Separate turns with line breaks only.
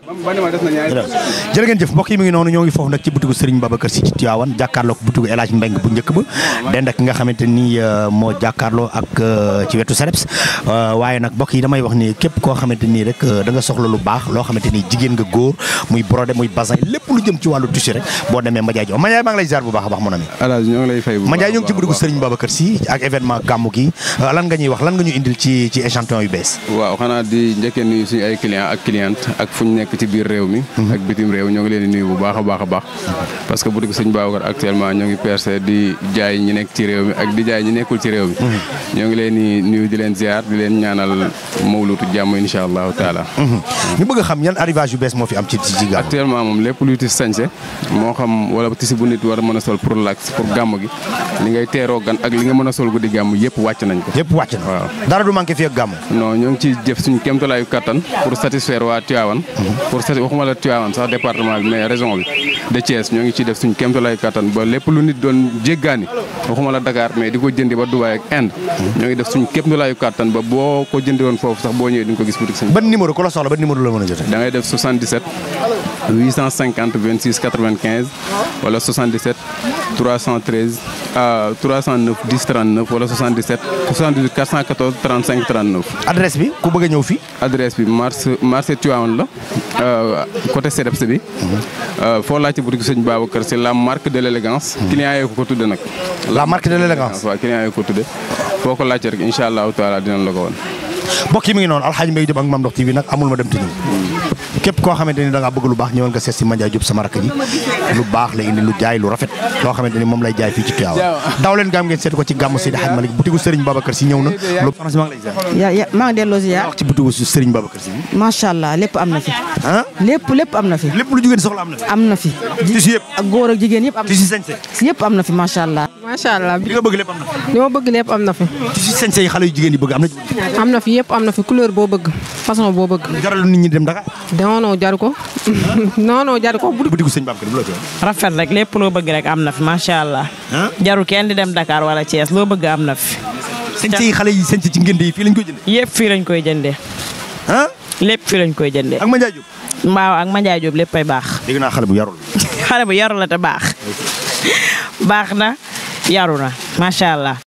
jërë ngeen jëf mbokk yi mi ngi noonu ñoo ngi foofu nag ci butigu Serigne Babacar Sy ci Tivaouane jàkkaarloo ko butigu El Hadj Mbeng bu njëkk ba dend ak nga xamante ni moo jàkkaarloo ak ci wetu Sereps waaye nag mbokk yi damay wax ni képp koo xamante nii rek da nga soxla lu baax loo xamante ni jigéen nga góor muy brodé muy bazin lépp lu jëm ci wàllu tissu rek boo demee Mandiaye Diop Mandiaye maa ngi lay ziar bu baax a baax mon ami
ñoo ngi lay fay bu
Mandiaye ñoo ngi ci butigu Serigne Babacar Sy ak événement gàmmu gi lan nga ñuy wax lan nga ñu indil ci échantillon yu bees
waaw xanaa di njëkkee nuyu suñu ay client ak cliente ak fu ñu nekk ci biir réew mi ak bitim réew ñoo ngi leen di nuyu bu baax a baax a baax parce que boutique Serigne Babacar actuellement ñoo ngi percé di jaay ñi nekk ci réew mi ak di jaay ñi nekkul ci réew mi ñoo ngi leen di nuyu di leen ziar di leen ñaanal mawlutu jàmm insha allahu taala
ñu bëgg a xam yan arrivage yu bees moo fi am ci gàmmu
actuellement moom lépp luy tis sañse moo xam wala tisi bu nit war a mën a sol pour lax pour gàmm gi li ngay teeroo gan ak li nga mën a sol guddi gàmm yëpp wàcc nañ ko
yëpp wàcc na
waaw
dara du manqué fii ak gàmmu
non ñoo ngi ci jëf suñu kéemtalaayu kattan pour satisfaire waa Tivaouane pour waxuma la Tivaouane sax département bi mais région bi de Thiès ñoo ngi ciy def suñu kéemtalaayu kattan ba lépp lu nit doon jéggaani waxuma la Dakar mais di ko jëndi ba Dubaï ak Inde ñoo ngi def suñu kéemtalaayu kattan ba boo ko jëndi woon foofu sax boo ñëwee di nga ko gis boutique Serigne.
ban numéro ku la soxla ban numéro la mën a jotee.
da ngay def 77 850 26 95 wala 77 313 309 10 39 wala 77 78 414 35 39.
adresse bi ku bëgg a ñëw fii.
adresse bi marché Tivaouane la côté Sereps bi. foo laajte boutique Serigne Babacar c'est la marque de l'élégance. client yi ko tudde nag.
la marque de l'élégance.
waaw client yi ko tudde foo ko laajte rek incha allahu taala dinañ la ko woon.
mbokk yi mi ngi noonu Alxaaji Mbay Diop ak Mame Ndokh TV nag amul ma dem te ñëw képp koo xamante ni da ngaa bëgg lu baax ñëwal nga seet si Mandiaye Diop sama rakk ji lu baax la indi lu jaay lu rafet loo xamante ni moom lay jaay fii ci Tivaouane daw leen gaam ngeen seet ko ci gàmmu Seydi Hadji Malick butigu Serigne Babacar Sy ñëw na lu maa ngi lay ziar
maa ngi delloo ziar
wax ci butigu Serigne Babacar Sy
macha allah lépp am na fi lépp am na fi
lépp lu jigéen soxla am na fi tissu yëpp
ak góor ak jigéen yëpp am na
tissu sañse
yëpp am na fi macha allah
li nga bëgg lépp am na fi
li ma bëgg lépp am na fi
tissu sañse yi xale yu jigéen yi bëgg
am na fi yëpp am na fi couleur boo bëgg façon boo bëgg
jaral nit ñi dem Dakar
non jaru ko non jaru ko
butigu Serigne Babacar bu la ci
rafet rek lépp loo bëgg rek am na fi macha allah jarul kenn di dem Dakar wala Thiès loo bëgg am na fi
sañse yi xale yi sañse ci ngénte yi fii lañ koy jëndee
yëpp fii lañ koy jëndee lépp fii lañ koy jëndee
ak Mandiaye Diop
mbaaw ak Mandiaye Diop lépp ay baax
dégg naa xale bu yarul
xale bu yaru la te baax baax na yaru na macha allah